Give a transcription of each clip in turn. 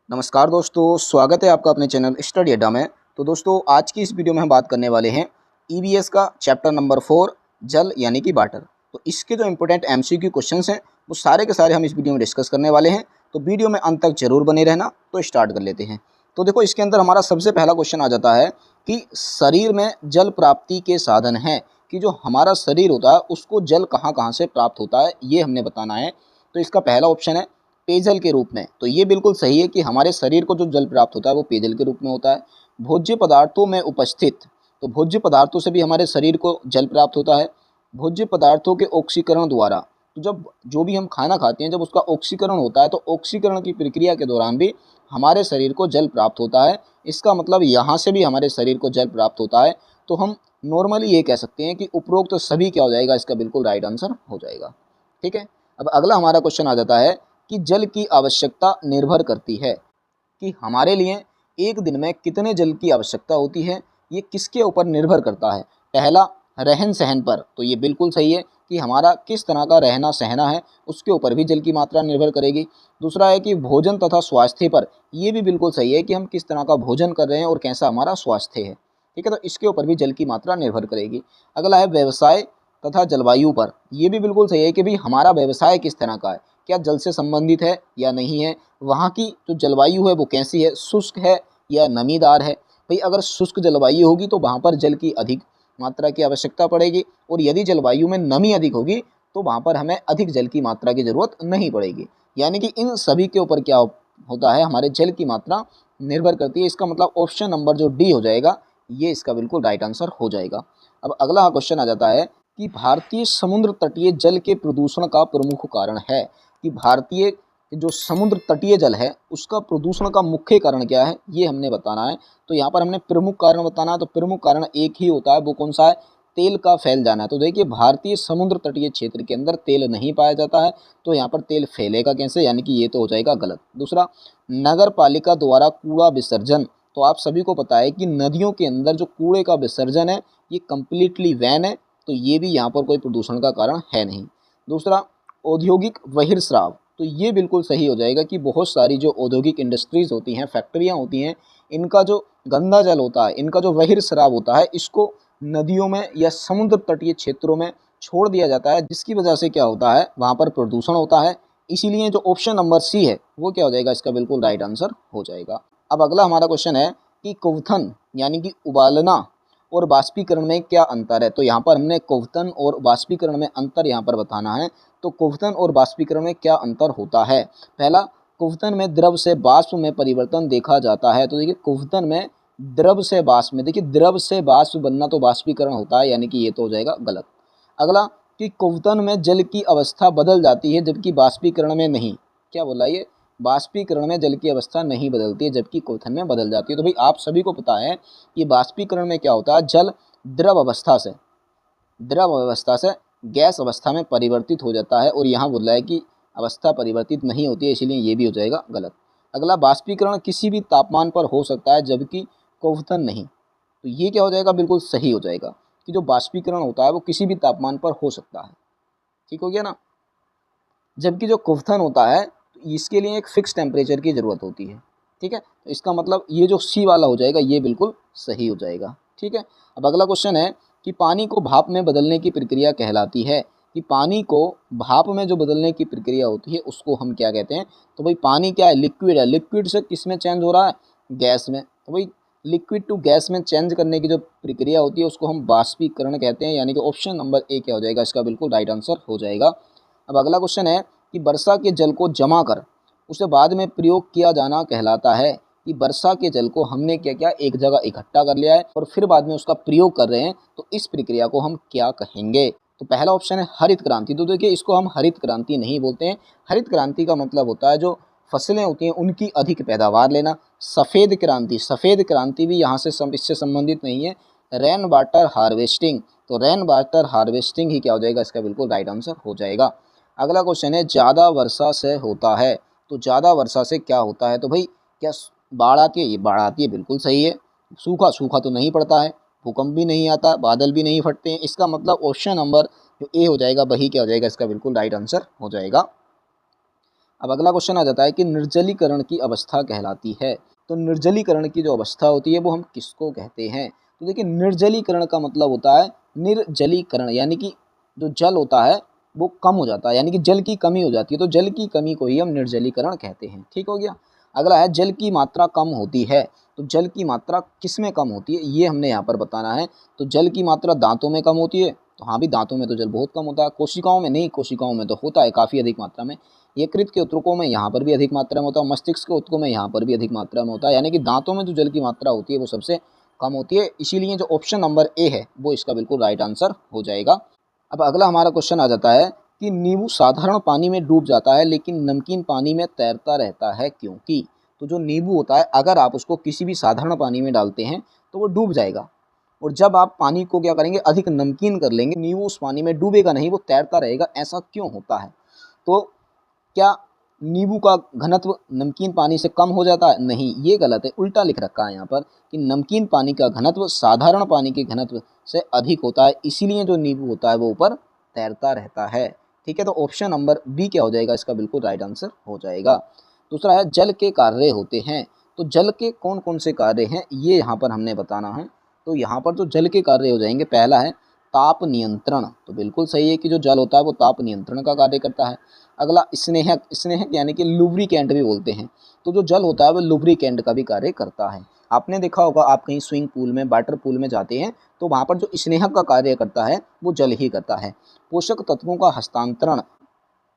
नमस्कार दोस्तों, स्वागत है आपका अपने चैनल स्टडी अड्डा में। तो दोस्तों, आज की इस वीडियो में हम बात करने वाले हैं ईवीएस का चैप्टर नंबर 4 जल यानी कि वाटर। तो इसके जो इम्पोर्टेंट एमसीक्यू क्वेश्चंस हैं वो सारे के सारे हम इस वीडियो में डिस्कस करने वाले हैं। तो वीडियो में अंत तक जरूर बने रहना। तो स्टार्ट कर लेते हैं। तो देखो, इसके अंदर हमारा सबसे पहला क्वेश्चन आ जाता है कि शरीर में जल प्राप्ति के साधन हैं, कि जो हमारा शरीर होता है उसको जल कहाँ कहाँ से प्राप्त होता है, ये हमने बताना है। तो इसका पहला ऑप्शन है पेयजल के रूप में। तो ये बिल्कुल सही है कि हमारे शरीर को जो जल प्राप्त होता है वो पेयजल के रूप में होता है। भोज्य पदार्थों में उपस्थित, तो भोज्य पदार्थों से भी हमारे शरीर को जल प्राप्त होता है। भोज्य पदार्थों के ऑक्सीकरण द्वारा, तो जब जो भी हम खाना खाते हैं जब उसका ऑक्सीकरण होता है तो ऑक्सीकरण की प्रक्रिया के दौरान भी हमारे शरीर को जल प्राप्त होता है। इसका मतलब यहाँ से भी हमारे शरीर को जल प्राप्त होता है। तो हम नॉर्मली ये कह सकते हैं कि उपरोक्त तो सभी क्या हो जाएगा, इसका बिल्कुल राइट आंसर हो जाएगा। ठीक है। अब अगला हमारा क्वेश्चन आ जाता है कि जल की आवश्यकता निर्भर करती है, कि हमारे लिए एक दिन में कितने जल की आवश्यकता होती है, ये किसके ऊपर निर्भर करता है। पहला, रहन सहन पर, तो ये बिल्कुल सही है कि हमारा किस तरह का रहना सहना है उसके ऊपर भी जल की मात्रा निर्भर करेगी। दूसरा है कि भोजन तथा स्वास्थ्य पर, ये भी बिल्कुल सही है कि हम किस तरह का भोजन कर रहे हैं और कैसा हमारा स्वास्थ्य है। ठीक है, तो इसके ऊपर भी जल की मात्रा निर्भर करेगी। अगला है व्यवसाय तथा जलवायु पर, ये भी बिल्कुल सही है कि भाई हमारा व्यवसाय किस तरह का है, क्या जल से संबंधित है या नहीं है, वहाँ की जो जलवायु है वो कैसी है, शुष्क है या नमीदार है। भाई अगर शुष्क जलवायु होगी तो वहाँ पर जल की अधिक मात्रा की आवश्यकता पड़ेगी, और यदि जलवायु में नमी अधिक होगी तो वहाँ पर हमें अधिक जल की मात्रा की ज़रूरत नहीं पड़ेगी। यानी कि इन सभी के ऊपर क्या होता है, हमारे जल की मात्रा निर्भर करती है। इसका मतलब ऑप्शन नंबर जो डी हो जाएगा ये इसका बिल्कुल राइट आंसर हो जाएगा। अब अगला क्वेश्चन आ जाता है कि भारतीय समुद्र तटीय जल के प्रदूषण का प्रमुख कारण है, कि भारतीय जो समुद्र तटीय जल है उसका प्रदूषण का मुख्य कारण क्या है, ये हमने बताना है। तो यहाँ पर हमने प्रमुख कारण बताना है, तो प्रमुख कारण एक ही होता है, वो कौन सा है, तेल का फैल जाना है। तो देखिए, भारतीय समुद्र तटीय क्षेत्र के अंदर तेल नहीं पाया जाता है, तो यहाँ पर तेल फैलेगा कैसे, यानी कि ये तो हो जाएगा गलत। दूसरा, नगर पालिका द्वारा कूड़ा विसर्जन, तो आप सभी को पता है कि नदियों के अंदर जो कूड़े का विसर्जन है ये कम्प्लीटली वैन है, तो ये भी यहाँ पर कोई प्रदूषण का कारण है नहीं। दूसरा, औद्योगिक बहिर्स्राव, तो ये बिल्कुल सही हो जाएगा कि बहुत सारी जो औद्योगिक इंडस्ट्रीज़ होती हैं, फैक्ट्रियाँ होती हैं, इनका जो गंदा जल होता है, इनका जो बहिर्स्राव होता है, इसको नदियों में या समुद्र तटीय क्षेत्रों में छोड़ दिया जाता है, जिसकी वजह से क्या होता है, वहाँ पर प्रदूषण होता है। इसीलिए जो ऑप्शन नंबर सी है वो क्या हो जाएगा, इसका बिल्कुल राइट आंसर हो जाएगा। अब अगला हमारा क्वेश्चन है कि क्वथन यानी कि उबालना और बाष्पीकरण में क्या अंतर है। तो यहाँ पर हमने क्वथन और बाष्पीकरण में अंतर यहाँ पर बताना है। तो क्वथन और बाष्पीकरण में क्या अंतर होता है। पहला, क्वथन में द्रव से वाष्प में परिवर्तन देखा जाता है। तो देखिए, क्वथन में द्रव से वाष्प में, देखिए द्रव से वाष्प बनना तो बाष्पीकरण होता है, यानी कि ये तो हो जाएगा गलत। अगला, कि क्वथन में जल की अवस्था बदल जाती है जबकि बाष्पीकरण में नहीं। क्या बोला ये, बाष्पीकरण में जल की अवस्था नहीं बदलती है जबकि क्वथन में बदल जाती है। तो भाई आप सभी को पता है कि बाष्पीकरण में क्या होता है, जल द्रव अवस्था से गैस अवस्था में परिवर्तित हो जाता है, और यहाँ बोला है कि अवस्था परिवर्तित नहीं होती है, इसीलिए ये भी हो जाएगा गलत। अगला, बाष्पीकरण किसी भी तापमान पर हो सकता है जबकि क्वथन नहीं। तो ये क्या हो जाएगा, बिल्कुल सही हो जाएगा कि जो बाष्पीकरण होता है वो किसी भी तापमान पर हो सकता है। ठीक हो गया ना। जबकि जो क्वथन होता है तो इसके लिए एक फिक्स टेम्परेचर की ज़रूरत होती है। ठीक है, तो इसका मतलब ये जो सी वाला हो जाएगा ये बिल्कुल सही हो जाएगा। ठीक है। अब अगला क्वेश्चन है कि पानी को भाप में बदलने की प्रक्रिया कहलाती है, कि पानी को भाप में जो बदलने की प्रक्रिया होती है उसको हम क्या कहते हैं। तो भाई पानी क्या है, लिक्विड है, लिक्विड से किस में चेंज हो रहा है, गैस में। तो भाई लिक्विड टू गैस में चेंज करने की जो प्रक्रिया होती है उसको हम बाष्पीकरण कहते हैं, यानी कि ऑप्शन नंबर ए क्या हो जाएगा, इसका बिल्कुल राइट आंसर हो जाएगा। अब अगला क्वेश्चन है कि वर्षा के जल को जमा कर उसे बाद में प्रयोग किया जाना कहलाता है, कि वर्षा के जल को हमने क्या किया, एक जगह इकट्ठा कर लिया है और फिर बाद में उसका प्रयोग कर रहे हैं, तो इस प्रक्रिया को हम क्या कहेंगे। तो पहला ऑप्शन है हरित क्रांति। तो देखिए, इसको हम हरित क्रांति नहीं बोलते हैं। हरित क्रांति का मतलब होता है जो फसलें होती हैं उनकी अधिक पैदावार लेना। सफ़ेद क्रांति, सफ़ेद क्रांति भी यहाँ से इससे संबंधित नहीं है। रेन वाटर हार्वेस्टिंग, तो रेन वाटर हार्वेस्टिंग ही क्या हो जाएगा, इसका बिल्कुल राइट आंसर हो जाएगा। अगला क्वेश्चन है ज़्यादा वर्षा से होता है, तो ज़्यादा वर्षा से क्या होता है। तो भाई क्या बाढ़ आती है, ये बाढ़ आती है, बिल्कुल सही है। सूखा, सूखा तो नहीं पड़ता है, भूकंप भी नहीं आता, बादल भी नहीं फटते हैं। इसका मतलब ऑप्शन नंबर जो ए हो जाएगा वही क्या हो जाएगा, इसका बिल्कुल राइट आंसर हो जाएगा। अब अगला क्वेश्चन आ जाता है कि निर्जलीकरण की अवस्था कहलाती है। तो निर्जलीकरण की जो अवस्था होती है वो हम किसको कहते हैं? तो देखिए, निर्जलीकरण का मतलब होता है निर्जलीकरण, यानी कि जो जल होता है वो कम हो जाता है, यानी कि जल की कमी हो जाती है। तो जल की कमी को ही हम निर्जलीकरण कहते हैं। ठीक हो गया। अगला है जल की मात्रा कम होती है। तो जल की मात्रा किस में कम होती है ये हमने यहाँ पर बताना है। तो जल की मात्रा दांतों में कम होती है। तो हाँ भी, दांतों में तो जल बहुत कम होता है। कोशिकाओं में नहीं, कोशिकाओं में तो होता है काफ़ी अधिक मात्रा में। यकृत के ऊतकों में यहाँ पर भी अधिक मात्रा में होता है। मस्तिष्क के ऊतकों में यहाँ पर भी अधिक मात्रा में होता है। यानी कि दांतों में जो जल की मात्रा होती है वो सबसे कम होती है। इसीलिए जो ऑप्शन नंबर ए है वो इसका बिल्कुल राइट आंसर हो जाएगा। अब अगला हमारा क्वेश्चन आ जाता है कि नींबू साधारण पानी में डूब जाता है लेकिन नमकीन पानी में तैरता रहता है, क्योंकि? तो जो नींबू होता है, अगर आप उसको किसी भी साधारण पानी में डालते हैं तो वो डूब जाएगा, और जब आप पानी को क्या करेंगे, अधिक नमकीन कर लेंगे, नींबू उस पानी में डूबेगा नहीं, वो तैरता रहेगा। ऐसा क्यों होता है? तो क्या नींबू का घनत्व नमकीन पानी से कम हो जाता है? नहीं, ये गलत है। उल्टा लिख रखा है यहाँ पर कि नमकीन पानी का घनत्व साधारण पानी के घनत्व से अधिक होता है, इसीलिए जो नींबू होता है वो ऊपर तैरता रहता है। ठीक है, तो ऑप्शन नंबर बी क्या हो जाएगा? इसका बिल्कुल राइट आंसर हो जाएगा। दूसरा है जल के कार्य होते हैं। तो जल के कौन कौन से कार्य हैं ये यहाँ पर हमने बताना है। तो यहाँ पर जो जल के कार्य हो जाएंगे, पहला है ताप नियंत्रण। तो बिल्कुल सही है कि जो जल होता है वो ताप नियंत्रण का कार्य करता है। अगला स्नेहक, स्नेहक यानी कि लुब्रिकेंट भी बोलते हैं। तो जो जल होता है वो लुब्रिकेंट का भी कार्य करता है। आपने देखा होगा, आप कहीं स्विमिंग पूल में, वाटर पूल में जाते हैं तो वहाँ पर जो स्नेहक का कार्य करता है वो जल ही करता है। पोषक तत्वों का हस्तांतरण,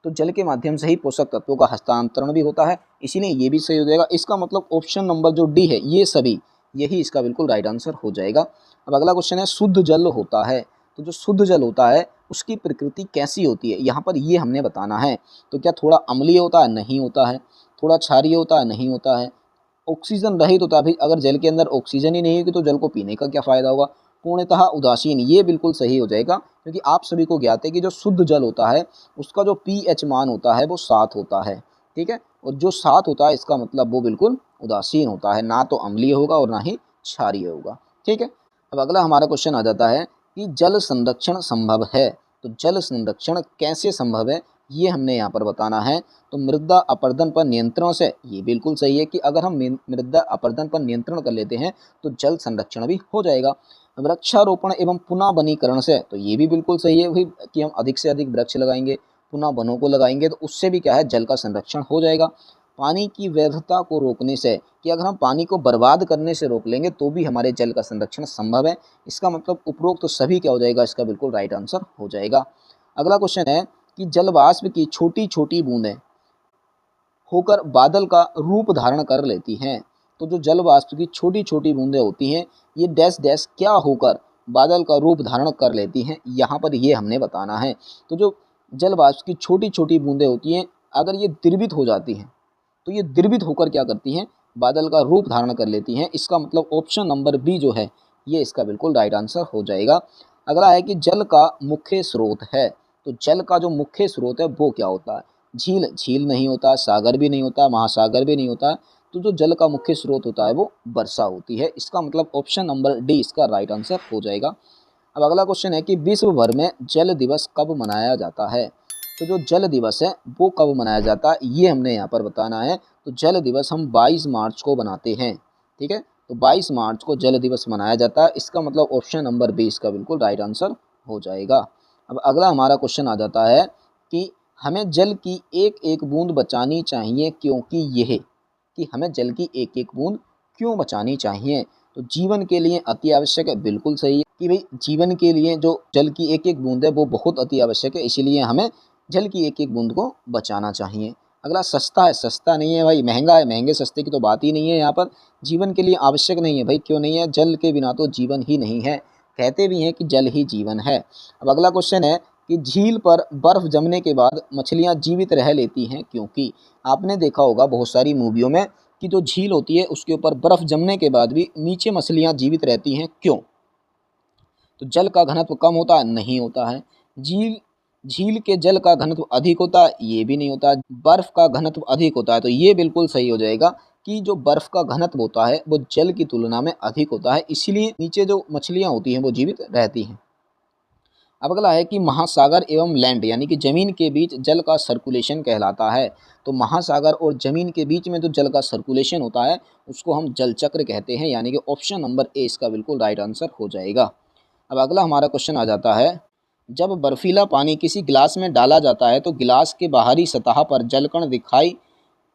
तो जल के माध्यम से ही पोषक तत्वों का हस्तांतरण भी होता है, इसीलिए ये भी सही हो जाएगा। इसका मतलब ऑप्शन नंबर जो डी है, ये सभी, यही इसका बिल्कुल राइट आंसर हो जाएगा। अब अगला क्वेश्चन है शुद्ध जल होता है। तो जो शुद्ध जल होता है उसकी प्रकृति कैसी होती है, यहाँ पर ये हमने बताना है। तो क्या थोड़ा अम्लीय होता है? नहीं होता है। थोड़ा क्षारीय होता है? नहीं होता है। ऑक्सीजन रहित होता है। भाई, अगर जल के अंदर ऑक्सीजन ही नहीं होगी तो जल को पीने का क्या फ़ायदा होगा। पूर्णतः उदासीन, ये बिल्कुल सही हो जाएगा, क्योंकि आप सभी को ज्ञात है कि जो शुद्ध जल होता है उसका जो पीएच मान होता है वो 7 होता है। ठीक है, और जो 7 होता है इसका मतलब वो बिल्कुल उदासीन होता है, ना तो अम्लीय होगा और ना ही क्षारीय होगा। ठीक है, अब अगला हमारा क्वेश्चन आ जाता है कि जल संरक्षण संभव है। तो जल संरक्षण कैसे संभव है ये हमने यहाँ पर बताना है। तो मृदा अपरदन पर नियंत्रण से, ये बिल्कुल सही है कि अगर हम मृदा अपरदन पर नियंत्रण कर लेते हैं तो जल संरक्षण भी हो जाएगा। वृक्षारोपण एवं पुनः वनीकरण से, तो ये भी बिल्कुल सही है भाई कि हम अधिक से अधिक वृक्ष लगाएंगे, पुनः वनों को लगाएंगे, तो उससे भी क्या है, जल का संरक्षण हो जाएगा। पानी की व्यर्थता को रोकने से, कि अगर हम पानी को बर्बाद करने से रोक लेंगे तो भी हमारे जल का संरक्षण संभव है। इसका मतलब उपरोक्त तो सभी क्या हो जाएगा, इसका बिल्कुल राइट आंसर हो जाएगा। अगला क्वेश्चन है कि जल वाष्प की छोटी छोटी बूंदें होकर बादल का रूप धारण कर लेती हैं। तो जो जल वाष्प की छोटी छोटी बूंदें होती हैं ये डैश डैश क्या होकर बादल का रूप धारण कर लेती हैं, यहाँ पर ये हमने बताना है। तो जो जल वाष्प की छोटी छोटी बूंदें होती हैं, अगर ये द्रवित हो जाती हैं तो ये द्रवित होकर क्या करती हैं, बादल का रूप धारण कर लेती हैं। इसका मतलब ऑप्शन नंबर बी जो है ये इसका बिल्कुल राइट आंसर हो जाएगा। अगला है कि जल का मुख्य स्रोत है। तो जल का जो मुख्य स्रोत है वो क्या होता है? झील, झील नहीं होता, सागर भी नहीं होता, महासागर भी नहीं होता। तो जो जल का मुख्य स्रोत होता है वो वर्षा होती है। इसका मतलब ऑप्शन नंबर डी इसका राइट आंसर हो जाएगा। अब अगला क्वेश्चन है कि विश्व भर में जल दिवस कब मनाया जाता है। तो जो जल दिवस है वो कब मनाया जाता है ये हमने यहाँ पर बताना है। तो जल दिवस हम 22 मार्च को बनाते हैं। ठीक है, तो 22 मार्च को जल दिवस मनाया जाता है। इसका मतलब ऑप्शन नंबर 20 का बिल्कुल राइट आंसर हो जाएगा। अब अगला हमारा क्वेश्चन आ जाता है कि हमें जल की एक एक बूंद बचानी चाहिए, क्योंकि यह, कि हमें जल की एक एक बूंद क्यों बचानी चाहिए। तो जीवन के लिए अति आवश्यक है, बिल्कुल सही है कि भाई जीवन के लिए जो जल की एक एक बूंद है वो बहुत अति आवश्यक है, इसीलिए हमें जल की एक एक बूंद को बचाना चाहिए। अगला सस्ता है, सस्ता नहीं है भाई, महंगा है, महंगे सस्ते की तो बात ही नहीं है यहाँ पर। जीवन के लिए आवश्यक नहीं है भाई, क्यों नहीं है, जल के बिना तो जीवन ही नहीं है, कहते भी हैं कि जल ही जीवन है। अब अगला क्वेश्चन है कि झील पर बर्फ जमने के बाद मछलियाँ जीवित रह लेती हैं, क्योंकि? आपने देखा होगा बहुत सारी मूवियों में कि जो झील होती है उसके ऊपर बर्फ जमने के बाद भी नीचे मछलियाँ जीवित रहती हैं, क्यों? तो जल का घनत्व कम होता है? नहीं होता है। झील झील के जल का घनत्व अधिक होता है? ये भी नहीं होता। बर्फ का घनत्व अधिक होता है? तो ये बिल्कुल सही हो जाएगा कि जो बर्फ का घनत्व होता है वो जल की तुलना में अधिक होता है, इसीलिए नीचे जो मछलियाँ होती हैं वो जीवित रहती हैं। अब अगला है कि महासागर एवं लैंड यानी कि ज़मीन के बीच जल का सर्कुलेशन कहलाता है। तो महासागर और ज़मीन के बीच में जो जल का सर्कुलेशन होता है उसको हम जल चक्र कहते हैं, यानी कि ऑप्शन नंबर ए इसका बिल्कुल राइट आंसर हो जाएगा। अब अगला हमारा क्वेश्चन आ जाता है, जब बर्फीला पानी किसी गिलास में डाला जाता है तो गिलास के बाहरी सतह पर जलकण दिखाई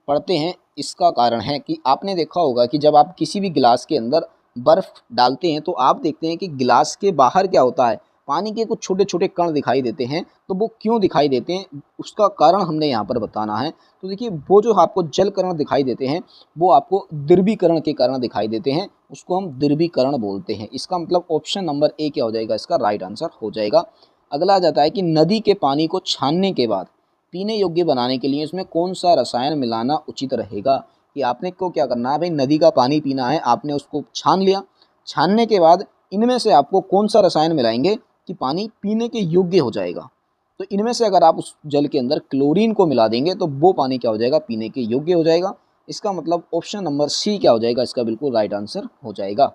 पड़ते हैं। इसका कारण है कि आपने देखा होगा कि जब आप किसी भी गिलास के अंदर बर्फ़ डालते हैं तो आप देखते हैं कि गिलास के बाहर क्या होता है, पानी के कुछ छोटे छोटे कण दिखाई देते हैं। तो वो क्यों दिखाई देते हैं उसका कारण हमने यहाँ पर बताना है। तो देखिए, वो जो आपको जल कण दिखाई देते हैं वो आपको द्रवीकरण के कारण दिखाई देते हैं, उसको हम द्रवीकरण बोलते हैं। इसका मतलब ऑप्शन नंबर ए क्या हो जाएगा, इसका राइट आंसर हो जाएगा। अगला आ जाता है कि नदी के पानी को छानने के बाद पीने योग्य बनाने के लिए इसमें कौन सा रसायन मिलाना उचित रहेगा। कि आपने को क्या करना है भाई, नदी का पानी पीना है, आपने उसको छान लिया, छानने के बाद इनमें से आपको कौन सा रसायन मिलाएंगे कि पानी पीने के योग्य हो जाएगा। तो इनमें से अगर आप उस जल के अंदर क्लोरीन को मिला देंगे तो वो पानी क्या हो जाएगा, पीने के योग्य हो जाएगा। इसका मतलब ऑप्शन नंबर सी क्या हो जाएगा, इसका बिल्कुल राइट आंसर हो जाएगा।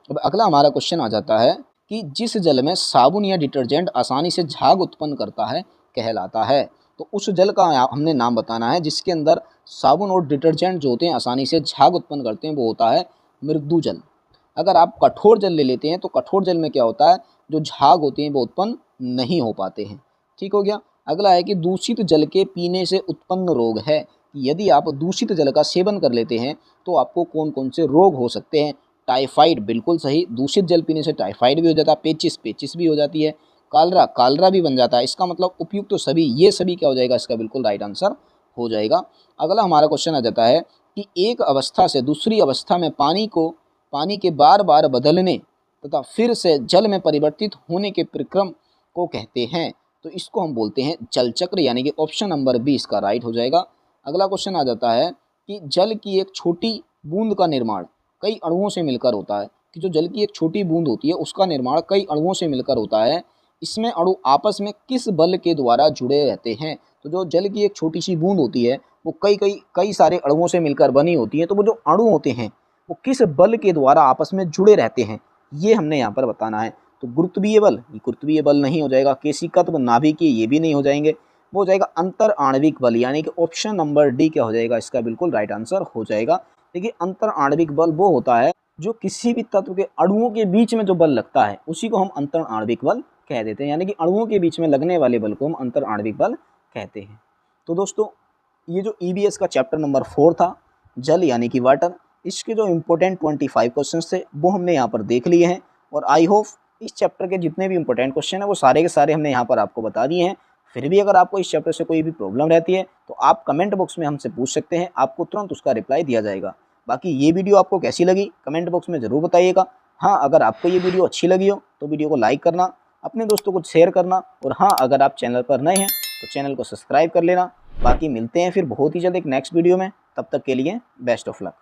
अब अगला हमारा क्वेश्चन आ जाता है कि जिस जल में साबुन या डिटर्जेंट आसानी से झाग उत्पन्न करता है कहलाता है। तो उस जल का हमने नाम बताना है जिसके अंदर साबुन और डिटर्जेंट जो होते हैं आसानी से झाग उत्पन्न करते हैं, वो होता है मृदु जल। अगर आप कठोर जल ले लेते हैं तो कठोर जल में क्या होता है, जो झाग होते हैं वो उत्पन्न नहीं हो पाते हैं। ठीक हो गया। अगला है कि दूषित जल के पीने से उत्पन्न रोग है। यदि आप दूषित जल का सेवन कर लेते हैं तो आपको कौन कौन से रोग हो सकते हैं। टाइफाइड, बिल्कुल सही, दूषित जल पीने से टाइफाइड भी हो जाता है, पेचिस भी हो जाती है, कालरा भी बन जाता है। इसका मतलब उपयुक्त तो सभी, ये सभी क्या हो जाएगा, इसका बिल्कुल राइट आंसर हो जाएगा। अगला हमारा क्वेश्चन आ जाता है कि एक अवस्था से दूसरी अवस्था में पानी के बार बार बदलने तथा फिर से जल में परिवर्तित होने के प्रक्रम को कहते हैं। तो इसको हम बोलते हैं जल चक्र, यानी कि ऑप्शन नंबर बी इसका राइट हो जाएगा। अगला क्वेश्चन आ जाता है कि जल की एक छोटी बूंद का निर्माण कई अणुओं से मिलकर होता है। कि जो जल की एक छोटी बूंद होती है उसका निर्माण कई अणुओं से मिलकर होता है। इसमें अणु आपस में किस बल के द्वारा जुड़े रहते हैं। तो जो जल की एक छोटी सी बूंद होती है वो कई सारे अणुओं से मिलकर बनी होती है। तो वो जो अणु होते हैं वो किस बल के द्वारा आपस में जुड़े रहते हैं, ये हमने यहाँ पर बताना है। तो गुरुत्वीय बल, ये गुरुत्वीय बल नहीं हो जाएगा। केशिकत्व, नाभिकीय, ये भी नहीं हो जाएंगे। वो हो जाएगा अंतर आणविक बल, यानी कि ऑप्शन नंबर डी क्या हो जाएगा, इसका बिल्कुल राइट आंसर हो जाएगा। देखिए, अंतर आणविक बल वो होता है जो किसी भी तत्व के अणुओं के बीच में जो बल लगता है उसी को हम अंतर आणविक बल कह देते हैं, यानी कि अणुओं के बीच में लगने वाले बल को हम अंतर आणविक बल कहते हैं। तो दोस्तों, ये जो ईवीएस का चैप्टर नंबर 4 था, जल यानी कि वाटर, इसके जो इम्पोर्टेंट 25 क्वेश्चन थे वो हमने यहाँ पर देख लिए हैं। और आई होप इस चैप्टर के जितने भी इंपॉर्टेंट क्वेश्चन हैं वो सारे के सारे हमने यहाँ पर आपको बता दिए हैं। फिर भी अगर आपको इस चैप्टर से कोई भी प्रॉब्लम रहती है तो आप कमेंट बॉक्स में हमसे पूछ सकते हैं, आपको तुरंत उसका रिप्लाई दिया जाएगा। बाकी ये वीडियो आपको कैसी लगी कमेंट बॉक्स में ज़रूर बताइएगा। हाँ, अगर आपको ये वीडियो अच्छी लगी हो तो वीडियो को लाइक करना, अपने दोस्तों को शेयर करना, और हाँ, अगर आप चैनल पर नए हैं तो चैनल को सब्सक्राइब कर लेना। बाकी मिलते हैं फिर बहुत ही जल्द एक नेक्स्ट वीडियो में, तब तक के लिए बेस्ट ऑफ लक।